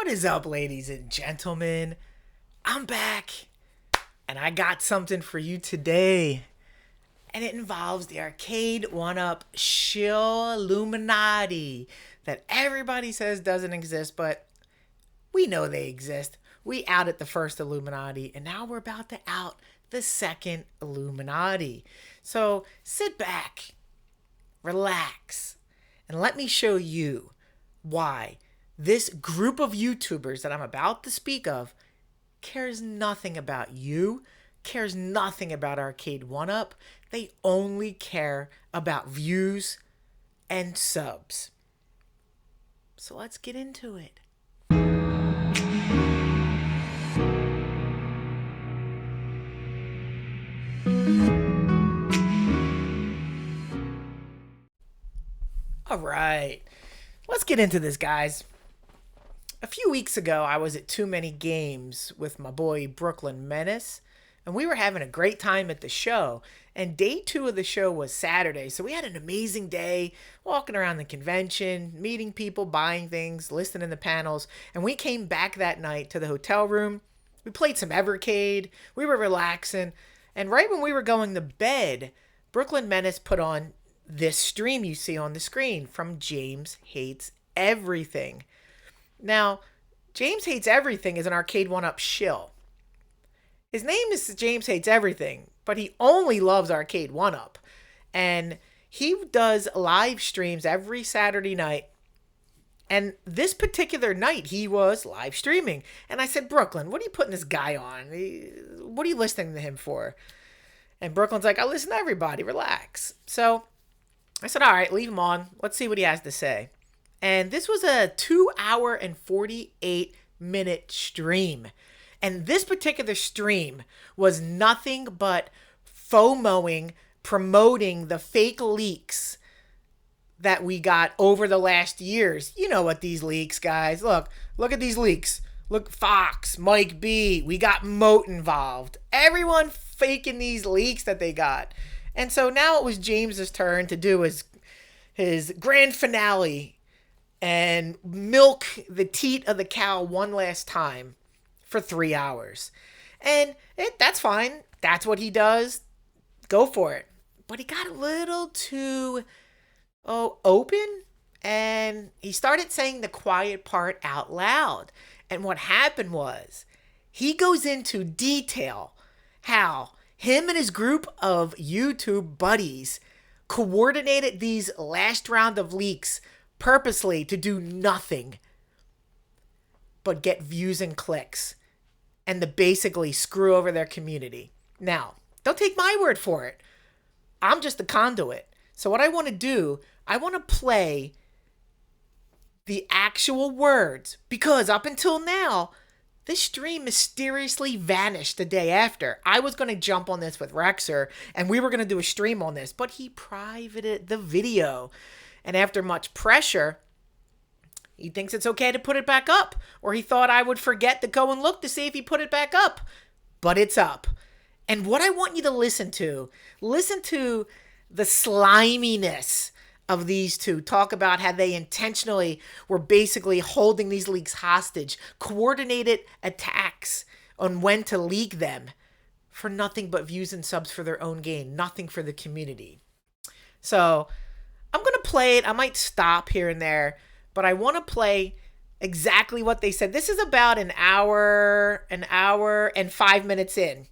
What is up, ladies and gentlemen? I'm back, and I got something for you today. And it involves the Arcade1up shill Illuminati that everybody says doesn't exist, but we know they exist. We outed the first Illuminati, and now we're about to out the second Illuminati. So sit back, relax, and let me show you why this group of YouTubers that I'm about to speak of cares nothing about you, cares nothing about Arcade1up. They only care about views and subs. So let's get into it. All right, let's get into this, guys. A few weeks ago, I was at Too Many Games with my boy Brooklyn Menace, and we were having a great time at the show. And day 2 of the show was Saturday, so we had an amazing day walking around the convention, meeting people, buying things, listening to panels. And we came back that night to the hotel room. We played some Evercade. We were relaxing. And right when we were going to bed, Brooklyn Menace put on this stream you see on the screen from James Hates Everything. Now, James Hates Everything is an Arcade1up shill. His name is James Hates Everything, but he only loves Arcade1up. And he does live streams every Saturday night. And this particular night, he was live streaming. And I said, Brooklyn, what are you putting this guy on? What are you listening to him for? And Brooklyn's like, I listen to everybody, relax. So I said, all right, leave him on. Let's see what he has to say. And this was a 2-hour and 48-minute stream. And this particular stream was nothing but FOMOing, promoting the fake leaks that we got over the last years. You know what these leaks, guys. Look at these leaks. Look, Fox, Mike B, we got Moat involved. Everyone faking these leaks that they got. And so now it was James's turn to do his grand finale and milk the teat of the cow one last time for 3 hours. And that's fine. That's what he does. Go for it. But he got a little too open, and he started saying the quiet part out loud. And what happened was he goes into detail how him and his group of YouTube buddies coordinated these last round of leaks purposely to do nothing but get views and clicks and to basically screw over their community. Now, don't take my word for it. I'm just a conduit. So what I want to do, I want to play the actual words, because up until now, this stream mysteriously vanished the day after. I was going to jump on this with Rexer, and we were going to do a stream on this, but he privated the video. And after much pressure, he thinks it's okay to put it back up. Or he thought I would forget to go and look to see if he put it back up. But it's up. And what I want you to listen to the sliminess of these two. Talk about how they intentionally were basically holding these leaks hostage. Coordinated attacks on when to leak them for nothing but views and subs for their own gain. Nothing for the community. So I'm going to play it. I might stop here and there, but I want to play exactly what they said. This is about an hour and 5 minutes in.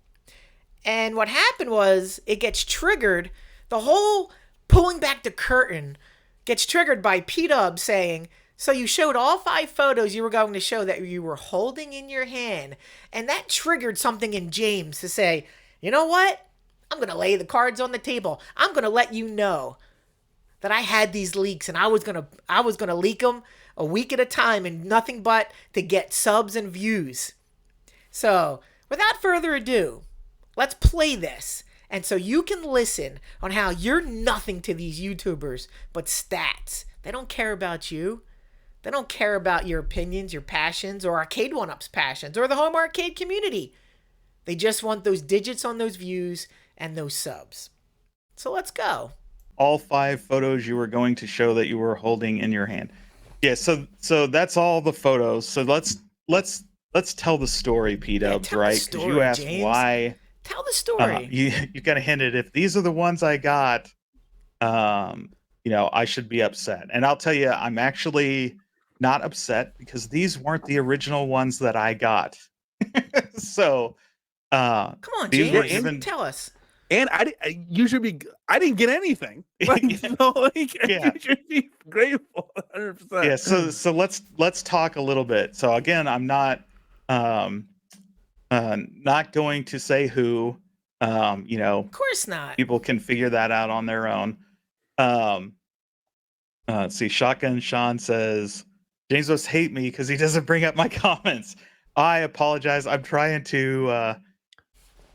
And what happened was it gets triggered. The whole pulling back the curtain gets triggered by P-Dub saying, so you showed all 5 photos you were going to show that you were holding in your hand. And that triggered something in James to say, you know what? I'm going to lay the cards on the table. I'm going to let you know that I had these leaks, and I was gonna leak them a week at a time, and nothing but to get subs and views. So without further ado, let's play this, and so you can listen on how you're nothing to these YouTubers but stats. They don't care about you. They don't care about your opinions, your passions, or Arcade1up's passions, or the home arcade community. They just want those digits on those views and those subs. So let's go. All 5 photos you were going to show that you were holding in your hand. Yeah, so that's all the photos. So let's tell the story, P Yeah, Dubs, tell the right? Because you story, asked James. why. Tell the story. You kind of hinted if these are the ones I got, um, I should be upset. And I'll tell you, I'm actually not upset because these weren't the original ones that I got. So Come on, these were James. given. Tell us. And you should be. I didn't get anything. Like, so, like, Yeah. you should be grateful. 100%. Yeah, so let's talk a little bit. So again, I'm um not going to say who. Of course not. People can figure that out on their own. Um, let's see. Shotgun Sean says James must hate me because he doesn't bring up my comments. I apologize. I'm trying to.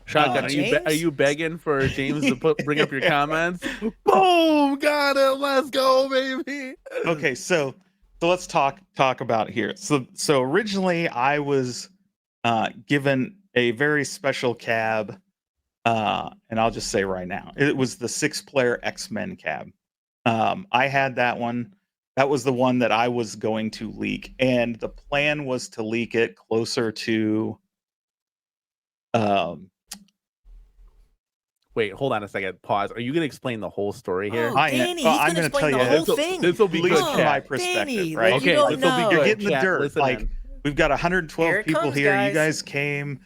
Shotgun, are you begging for James to bring up your comments? Boom, got it. Let's go, baby. Okay, so let's talk about here. So originally I was given a very special cab, and I'll just say right now, it was the 6-player X-Men cab. I had that one. That was the one that I was going to leak, and the plan was to leak it closer to. Wait, hold on a second. Pause. Are you going to explain the whole story here? Oh, Danny, he's going to explain the whole thing. This will be good. From my perspective, Danny, right? Like, okay, this will be good. You're getting the Chat, dirt. Like, we've got 112 people here. Guys. You guys came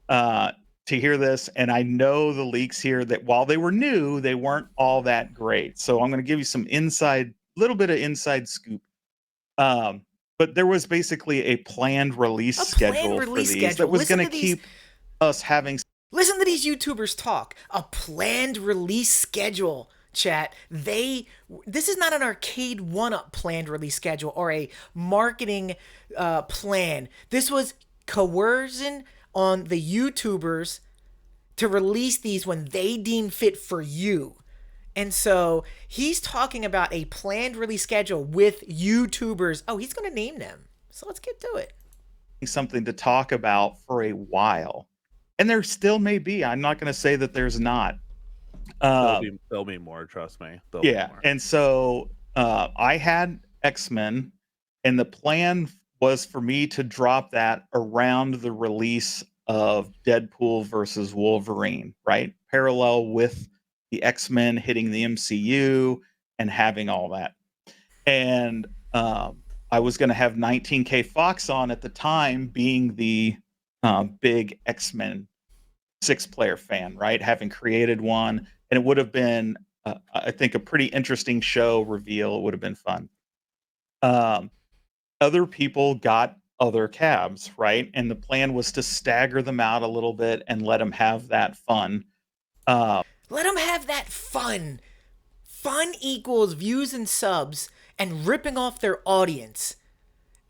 to hear this, and I know the leaks here that while they were new, they weren't all that great. So I'm going to give you some little bit of inside scoop. But there was basically a planned release schedule for these that was going to keep us having. Listen to these YouTubers talk. A planned release schedule, chat. This is not an Arcade1up planned release schedule or a marketing plan. This was coercion on the YouTubers to release these when they deem fit for you. And so he's talking about a planned release schedule with YouTubers. Oh, he's going to name them. So let's get to it. Something to talk about for a while. And there still may be. I'm not going to say that there's not. There'll be more, trust me. Yeah. And so I had X-Men, and the plan was for me to drop that around the release of Deadpool versus Wolverine, right? Parallel with the X-Men hitting the MCU and having all that. And I was going to have 19K Fox on at the time, being the big X-Men 6-player fan, right? Having created one, and it would have been, I think, a pretty interesting show reveal. It would have been fun. Other people got other cabs, right? And the plan was to stagger them out a little bit and let them have that fun. Let them have that fun. Fun equals views and subs and ripping off their audience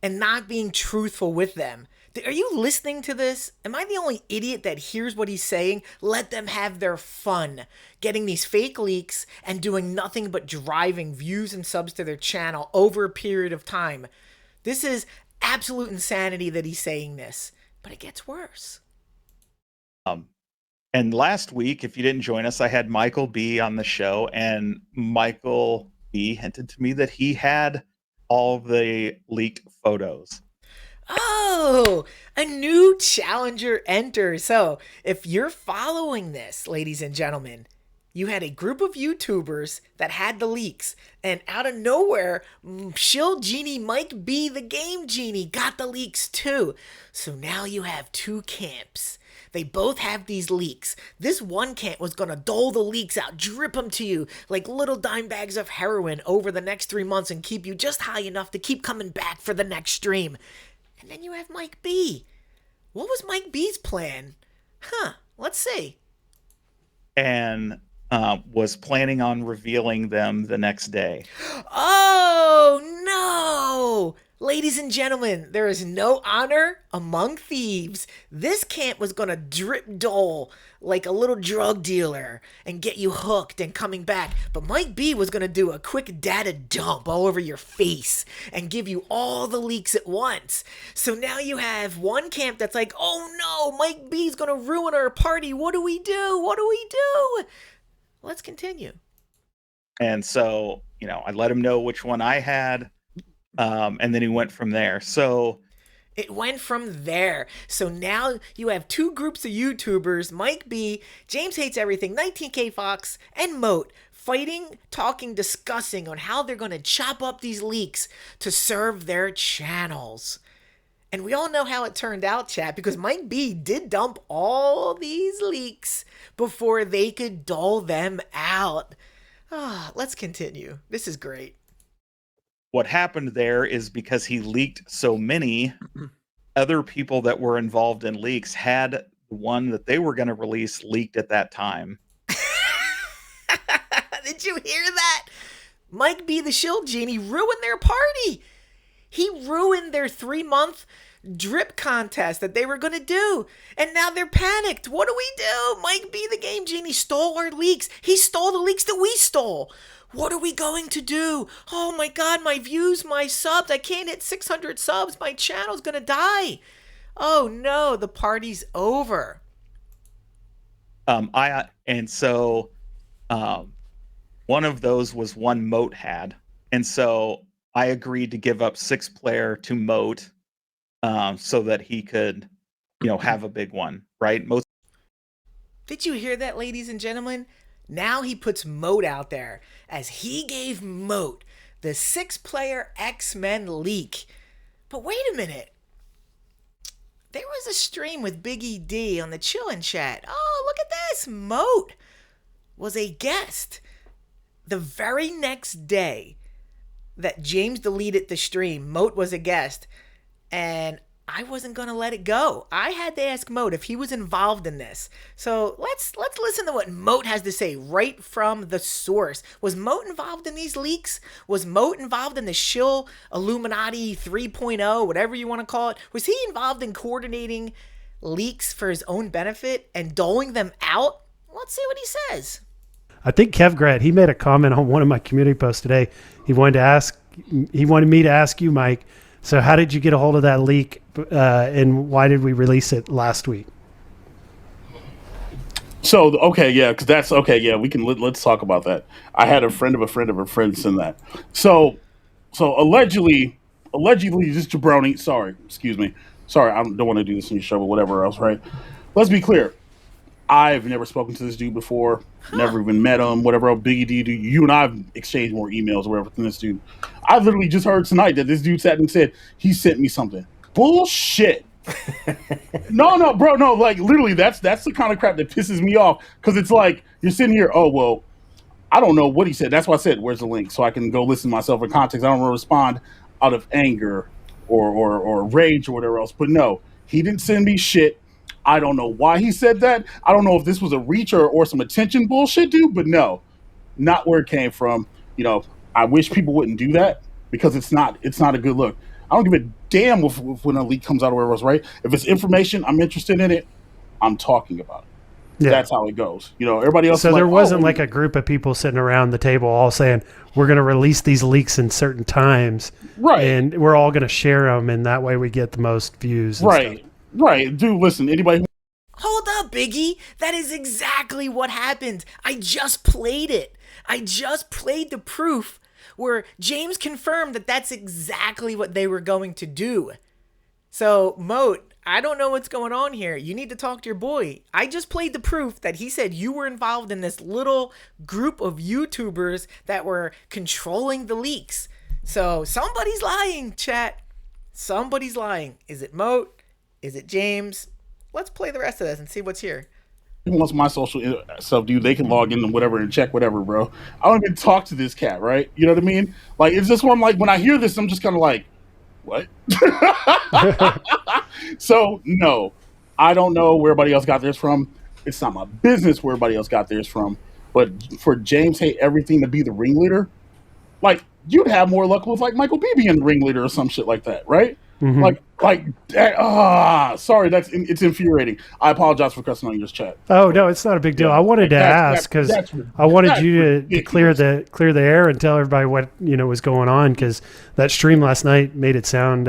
and not being truthful with them. Are you listening to this? Am I the only idiot that hears what he's saying? Let them have their fun. Getting these fake leaks and doing nothing but driving views and subs to their channel over a period of time. This is absolute insanity that he's saying this. But it gets worse. And last week, if you didn't join us, I had Michael B on the show, and Michael B hinted to me that he had all the leaked photos. Oh, a new challenger enters. So if you're following this, ladies and gentlemen, you had a group of YouTubers that had the leaks, and out of nowhere, Shill Genie Mike B, the Game Genie, got the leaks too. So now you have two camps. They both have these leaks. This one camp was going to dole the leaks out, drip them to you like little dime bags of heroin over the next 3 months and keep you just high enough to keep coming back for the next stream. And then you have Mike B. What was Mike B's plan? Let's see. And was planning on revealing them the next day. Oh, no! Ladies and gentlemen, there is no honor among thieves. This camp was going to drip dole like a little drug dealer and get you hooked and coming back. But Mike B was going to do a quick data dump all over your face and give you all the leaks at once. So now you have one camp that's like, oh no, Mike B's going to ruin our party. What do we do? What do we do? Let's continue. And so, I let him know which one I had. And then he went from there. So it went from there. So now you have two groups of YouTubers, Mike B, James Hates Everything, 19K Fox, and Moat, fighting, talking, discussing on how they're going to chop up these leaks to serve their channels. And we all know how it turned out, chat, because Mike B did dump all these leaks before they could dole them out. Let's continue. This is great. What happened there is because he leaked so many, other people that were involved in leaks had the one that they were going to release leaked at that time. Did you hear that? Mike B, the Shield Genie, ruined their party. He ruined their 3-month drip contest that they were going to do. And now they're panicked. What do we do? Mike B, the Game Genie, stole our leaks. He stole the leaks that we stole. What are we going to do? Oh my God, my views, my subs. I can't hit 600 subs. My channel's going to die. Oh no, the party's over. One of those was one Moat had. And so I agreed to give up 6-player to Moat so that he could, have a big one, right? Did you hear that, ladies and gentlemen? Now he puts Moat out there as he gave Moat the 6-player X-Men leak. But wait a minute. There was a stream with Biggie D on the Chillin' Chat. Oh, look at this. Moat was a guest. The very next day that James deleted the stream, Moat was a guest. And I wasn't going to let it go. I had to ask Moat if he was involved in this. So let's listen to what Moat has to say right from the source. Was Moat involved in these leaks? Was Moat involved in the shill Illuminati 3.0, whatever you want to call it? Was he involved in coordinating leaks for his own benefit and doling them out? Let's see what he says. I think Kevgrat, he made a comment on one of my community posts today. He wanted me to ask you, Mike, so how did you get a hold of that leak and why did we release it last week? So, okay, yeah, because that's okay. Yeah, let's talk about that. I had a friend of a friend of a friend send that. So allegedly, this jabroni, sorry, I don't want to do this in your show, but whatever else, right? Let's be clear. I've never spoken to this dude before, never even met him, whatever else, Biggie D, you and I have exchanged more emails or whatever from this dude. I literally just heard tonight that this dude sat and said he sent me something. Bullshit. No, bro, no, like literally that's the kind of crap that pisses me off because it's like you're sitting here, oh, well, I don't know what he said. That's why I said, where's the link? So I can go listen to myself in context. I don't want to respond out of anger or rage or whatever else. But no, he didn't send me shit. I don't know why he said that. I don't know if this was a reach or some attention bullshit, dude, but no, not where it came from. I wish people wouldn't do that because it's not a good look. I don't give a damn if when a leak comes out or whatever else, right? If it's information, I'm interested in it, I'm talking about it. Yeah. That's how it goes. Everybody else. So there wasn't like a group of people sitting around the table all saying, we're going to release these leaks in certain times. Right. And we're all going to share them. And that way we get the most views. Right. Stuff. Right. Dude, listen, anybody. Hold up, Biggie. That is exactly what happened. I just played it. I just played the proof where James confirmed that that's exactly what they were going to do. So, Moat, I don't know what's going on here. You need to talk to your boy. I just played the proof that he said you were involved in this little group of YouTubers that were controlling the leaks. So, somebody's lying, chat. Somebody's lying. Is it Moat? Is it James? Let's play the rest of this and see what's here. Wants my social stuff, dude, they can log in and whatever and check whatever, bro. I don't even talk to this cat, right? You know what I mean? Like, it's just one, like, when I hear this, I'm just kind of like, what? So, no, I don't know where everybody else got theirs from. It's not my business where everybody else got theirs from. But for James Hate Everything to be the ringleader, like, you'd have more luck with, like, Michael B being the ringleader or some shit like that, right? Mm-hmm. Sorry, it's infuriating. I apologize for cussing on your chat. Oh no, it's not a big deal. I wanted to ask because I wanted you to clear the air and tell everybody what was going on because that stream last night made it sound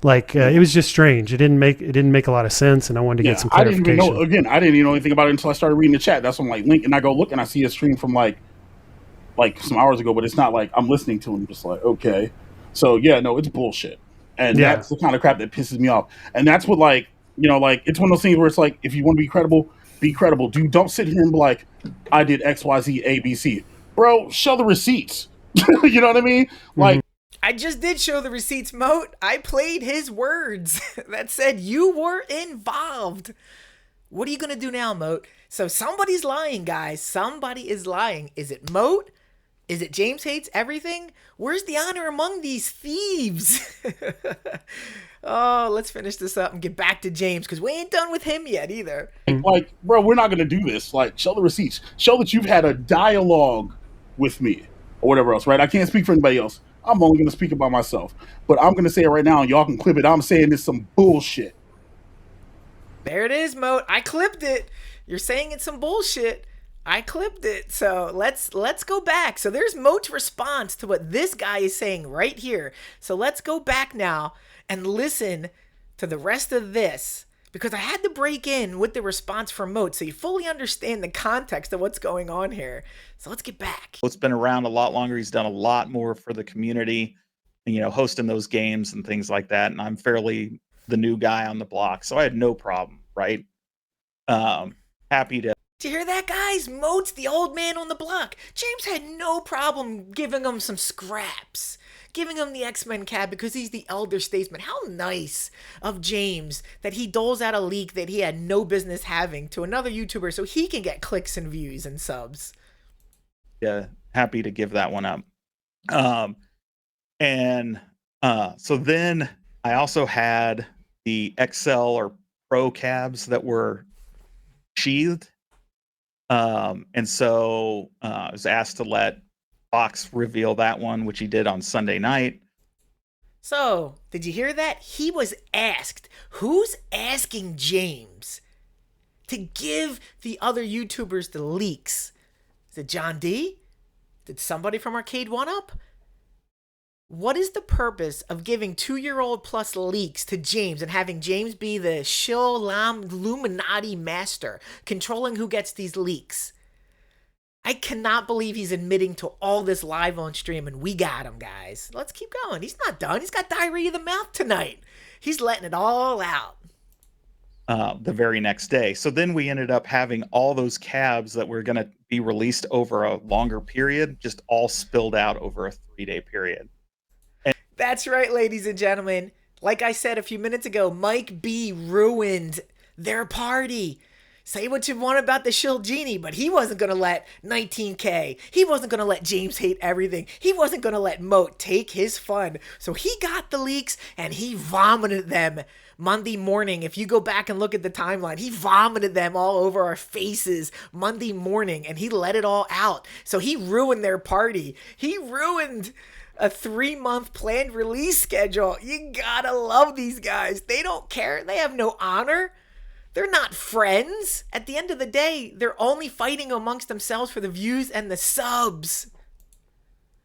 like it was just strange. It didn't make a lot of sense, and I wanted to get some clarification. I didn't even know anything about it until I started reading the chat. That's when I'm like link, and I go look and I see a stream from like some hours ago, but it's not like I'm listening to him. Just like okay. So yeah, no, it's bullshit, and that's the kind of crap that pisses me off. And that's what, like, you know, like, it's one of those things where it's like, if you want to be credible, be credible. Dude, don't sit here and be like, I did X, Y, Z, A, B, C. Bro, show the receipts. You know what I mean? Like, I just did show the receipts, Moat. I played his words that said you were involved. What are you going to do now, Moat? So somebody's lying, guys. Somebody is lying. Is it Moat? Is it James Hates Everything? Where's the honor among these thieves? Oh, let's finish this up and get back to James, because we ain't done with him yet either. Like, bro, we're not going to do this. Like, show the receipts. Show that you've had a dialogue with me or whatever else, right? I can't speak for anybody else. I'm only going to speak about myself. But I'm going to say it right now, and y'all can clip it. I'm saying this some bullshit. There it is, Moat. I clipped it. You're saying it's some bullshit. I clipped it. So let's go back. So there's Moat's response to what this guy is saying right here. So let's go back now and listen to the rest of this, because I had to break in with the response from Moat so you fully understand the context of what's going on here. So let's get back. Moat's been around a lot longer. He's done a lot more for the community, you know, hosting those games and things like that. And I'm fairly the new guy on the block, so I had no problem, right? Happy to. Did you hear that, guys? Moat's the old man on the block. James had no problem giving him some scraps, giving him the X-Men cab because he's the elder statesman. How nice of James that he doles out a leak that he had no business having to another YouTuber so he can get clicks and views and subs. Yeah, happy to give that one up. So then I also had the XL or Pro cabs that were sheathed. And so I was asked to let Fox reveal that one, which he did on Sunday night. So, did you hear that? He was asked. Who's asking James to give the other YouTubers the leaks? Is it John D? Did somebody from Arcade1up? What is the purpose of giving 2-year-old plus leaks to James and having James be the shill lam Illuminati master, controlling who gets these leaks? I cannot believe he's admitting to all this live on stream, and we got him, guys. Let's keep going. He's not done. He's got diarrhea of the mouth tonight. He's letting it all out. The very next day. So then we ended up having all those cabs that were going to be released over a longer period, just all spilled out over a 3-day period. That's right, ladies and gentlemen. Like I said a few minutes ago, Mike B ruined their party. Say what you want about the Shill Genie, but he wasn't going to let 19K. He wasn't going to let James Hate Everything. He wasn't going to let Moat take his fun. So he got the leaks and he vomited them Monday morning. If you go back and look at the timeline, he vomited them all over our faces Monday morning and he let it all out. So he ruined their party. He ruined a 3-month planned release schedule. You gotta love these guys. They don't care. They have no honor. They're not friends. At the end of the day, they're only fighting amongst themselves for the views and the subs.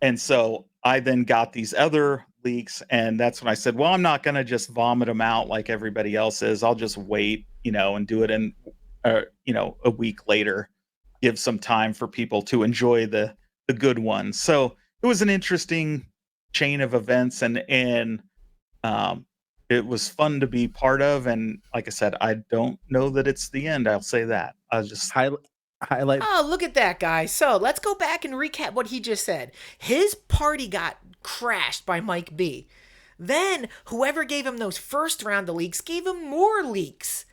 And so I then got these other leaks, and that's when I said, well, I'm not going to just vomit them out like everybody else is. I'll just wait, and do it in, a week later, give some time for people to enjoy the good ones. So it was an interesting chain of events, and it was fun to be part of. And like I said, I don't know that it's the end. I'll say that. I'll just highlight. Oh, look at that, guy. So let's go back and recap what he just said. His party got crashed by Mike B. Then whoever gave him those first round of leaks gave him more leaks.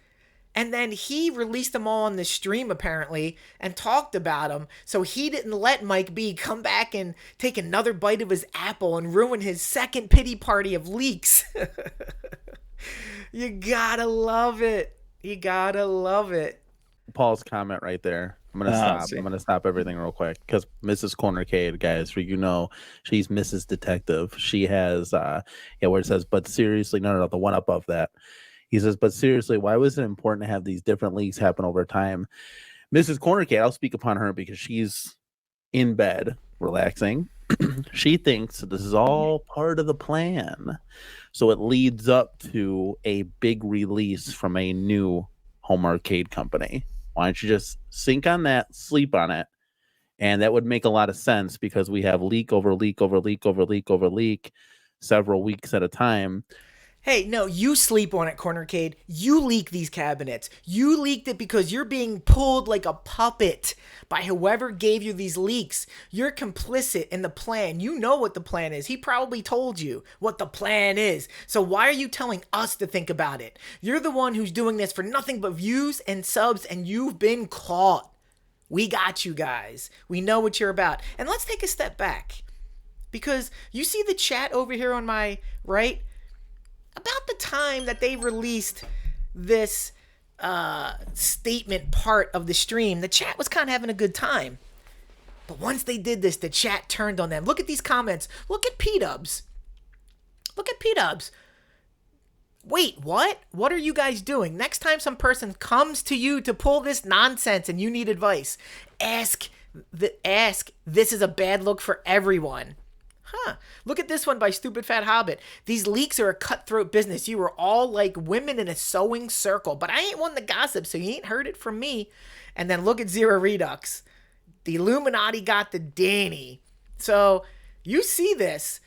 And then he released them all on the stream, apparently, and talked about them. So he didn't let Mike B come back and take another bite of his apple and ruin his second pity party of leaks. You gotta love it. You gotta love it. Paul's comment right there. I'm gonna stop. I'm gonna stop everything real quick because Mrs. Cornercade, guys, she's Mrs. Detective. She has where it says, but seriously, no, the one above that. He says, but seriously, why was it important to have these different leaks happen over time? Mrs. Cornercade, I'll speak upon her because she's in bed, relaxing. She thinks this is all part of the plan. So it leads up to a big release from a new home arcade company. Why don't you just sink on that, sleep on it? And that would make a lot of sense because we have leak over leak over leak over leak over leak. several weeks at a time. Hey, no, you sleep on it, Cornercade. You leak these cabinets. You leaked it because you're being pulled like a puppet by whoever gave you these leaks. You're complicit in the plan. You know what the plan is. He probably told you what the plan is. So why are you telling us to think about it? You're the one who's doing this for nothing but views and subs, and you've been caught. We got you guys. We know what you're about. And let's take a step back. Because you see the chat over here on my right? About the time that they released this statement part of the stream, the chat was kind of having a good time. But once they did this, the chat turned on them. Look at these comments. Look at P-Dubs. Look at P-Dubs. Wait, what? What are you guys doing? Next time some person comes to you to pull this nonsense and you need advice, ask, this is a bad look for everyone. Huh. Look at this one by Stupid Fat Hobbit. These leaks are a cutthroat business. You were all like women in a sewing circle. But I ain't one to gossip, so you ain't heard it from me. And then look at Zero Redux. The Illuminati got the Danny. So you see this.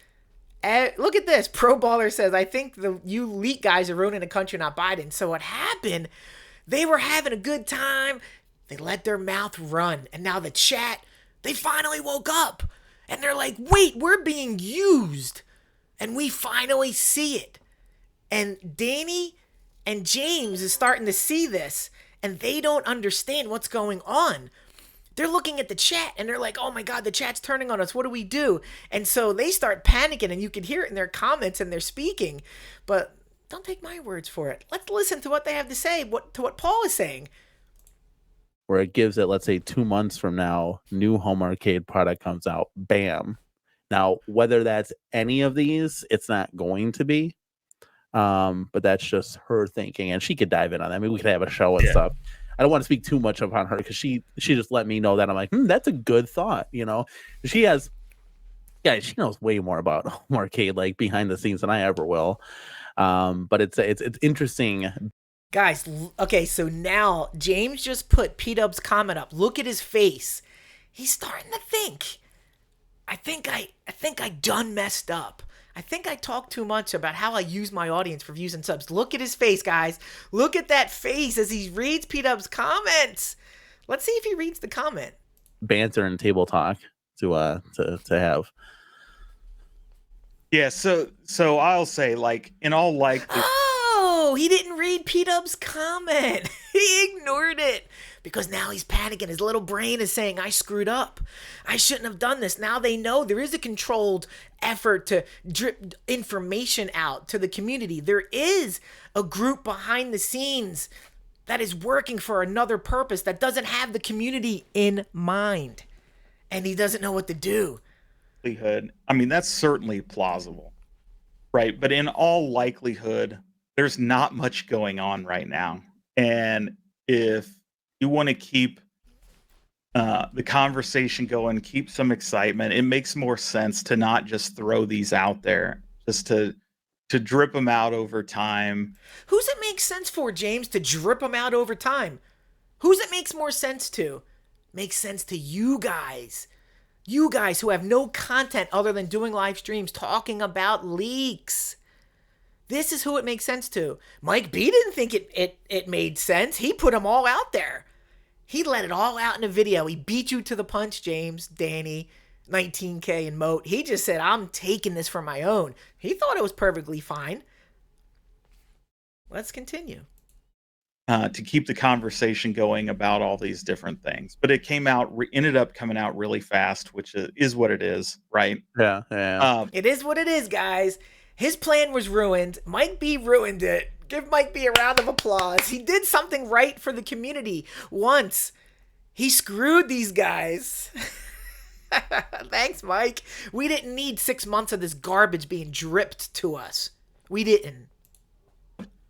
Look at this. Pro Baller says, I think you leak guys are ruining the country, not Biden. So what happened? They were having a good time. They let their mouth run. And now the chat, they finally woke up. And they're like, wait, we're being used. And we finally see it. And Danny and James is starting to see this. And they don't understand what's going on. They're looking at the chat and they're like, oh my God, the chat's turning on us. What do we do? And so they start panicking, and you can hear it in their comments and they're speaking. But don't take my words for it. Let's listen to what they have to say, to what Paul is saying. Where it gives it, let's say 2 months from now, new home arcade product comes out. Bam. Now, whether that's any of these, it's not going to be. But that's just her thinking, and she could dive in on that. I mean, we could have a show and stuff. I don't want to speak too much upon her because she just let me know that. I'm like, that's a good thought. You know, she knows way more about home arcade, like behind the scenes, than I ever will. But it's interesting. Guys, okay, so now James just put P-Dub's comment up. Look at his face. He's starting to think. I think I done messed up. I think I talked too much about how I use my audience for views and subs. Look at his face, guys. Look at that face as he reads P-Dub's comments. Let's see if he reads the comment. Banter and table talk to have. Yeah, so I'll say, like, in all likelihood. Oh, he didn't read P-Dub's comment. He ignored it because now he's panicking. His little brain is saying, I screwed up. I shouldn't have done this. Now they know there is a controlled effort to drip information out to the community. There is a group behind the scenes that is working for another purpose that doesn't have the community in mind. And he doesn't know what to do. I mean, that's certainly plausible, right? But in all likelihood, there's not much going on right now. And if you want to keep the conversation going, keep some excitement, it makes more sense to not just throw these out there, just to drip them out over time. Who's it make sense for, James, to drip them out over time? Who's it makes more sense to? Makes sense to you guys. You guys who have no content other than doing live streams talking about leaks. This is who it makes sense to. Mike B didn't think it made sense. He put them all out there. He let it all out in a video. He beat you to the punch, James, Danny, 19K, and Moat. He just said, I'm taking this for my own. He thought it was perfectly fine. Let's continue. To keep the conversation going about all these different things. But it ended up coming out really fast, which is what it is, right? Yeah. It is what it is, guys. His plan was ruined. Mike B ruined it. Give Mike B a round of applause. He did something right for the community once. He screwed these guys. Thanks, Mike. We didn't need 6 months of this garbage being dripped to us. We didn't.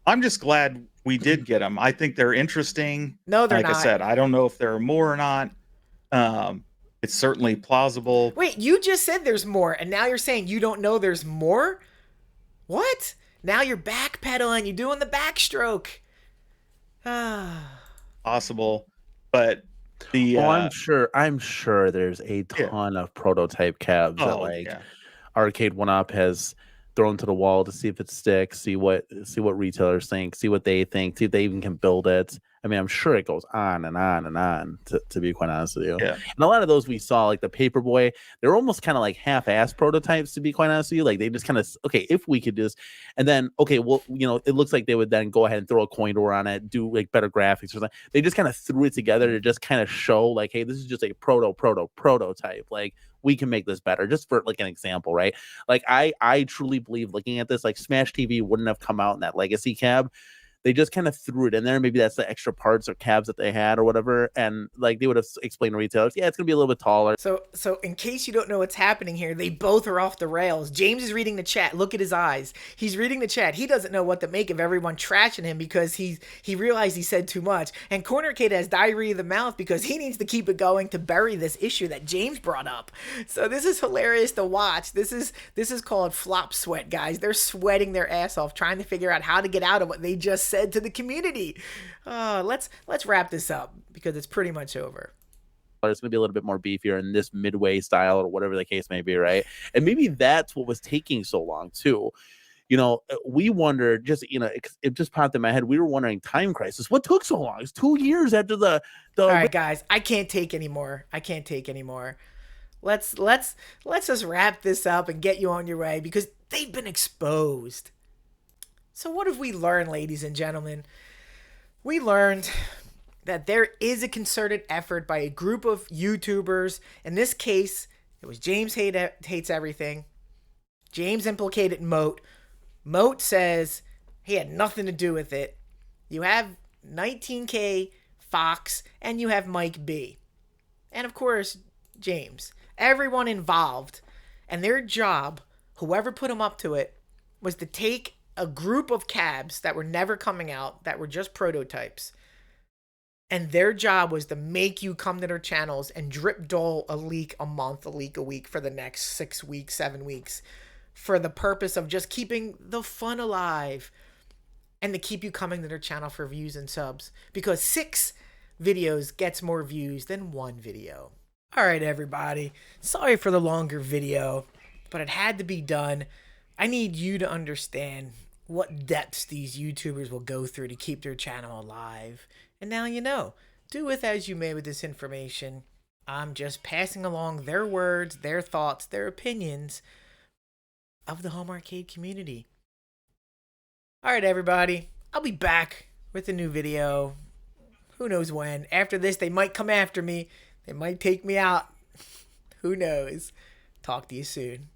I'm just glad we did get them. I think they're interesting. No, they're not. Like I said, I don't know if there are more or not. It's certainly plausible. Wait, you just said there's more, and now you're saying you don't know there's more? What? Now you're backpedaling. You're doing the backstroke. Possible, but I'm sure there's a ton of prototype cabs that Arcade1up has throw them to the wall to see if it sticks, see what retailers think, see what they think, see if they even can build it. I mean, I'm sure it goes on and on and on, to be quite honest with you. Yeah. And a lot of those we saw, like the Paperboy, they're almost kind of like half-assed prototypes, to be quite honest with you. Like they just kind of, okay, if we could just, and then, okay, well, you know, it looks like they would then go ahead and throw a coin door on it, do like better graphics or something. They just kind of threw it together to just kind of show like, hey, this is just a prototype. Like, we can make this better, just for like an example, right? Like I truly believe, looking at this, like Smash TV wouldn't have come out in that legacy cab. They just kind of threw it in there. Maybe that's the extra parts or cabs that they had or whatever. And like they would have explained to retailers, yeah, it's going to be a little bit taller. So in case you don't know what's happening here, they both are off the rails. James is reading the chat. Look at his eyes. He's reading the chat. He doesn't know what to make of everyone trashing him because he realized he said too much. And Corner Kid has diarrhea of the mouth because he needs to keep it going to bury this issue that James brought up. So this is hilarious to watch. This is called flop sweat, guys. They're sweating their ass off trying to figure out how to get out of what they just said to the community. Let's wrap this up because it's pretty much over. It's going to be a little bit more beefier in this midway style or whatever the case may be, right? And maybe that's what was taking so long too. You know, we wondered, just, you know, it just popped in my head. We were wondering, Time Crisis, what took so long? It's 2 years after the All right, guys, I can't take anymore. Let's just wrap this up and get you on your way because they've been exposed. So what have we learned, ladies and gentlemen? We learned that there is a concerted effort by a group of YouTubers. In this case, it was James Hates Everything. James implicated Moat. Moat says he had nothing to do with it. You have 19K, Fox, and you have Mike B. And of course, James. Everyone involved. And their job, whoever put them up to it, was to take a group of cabs that were never coming out, that were just prototypes. And their job was to make you come to their channels and drip dole a leak a month, a leak a week for the next 6 weeks, 7 weeks, for the purpose of just keeping the fun alive and to keep you coming to their channel for views and subs. Because 6 videos gets more views than 1 video. All right, everybody. Sorry for the longer video, but it had to be done. I need you to understand what depths these YouTubers will go through to keep their channel alive. And now you know. Do with as you may with this information. I'm just passing along their words, their thoughts, their opinions of the home arcade community. Alright, everybody. I'll be back with a new video. Who knows when. After this, they might come after me. They might take me out. Who knows. Talk to you soon.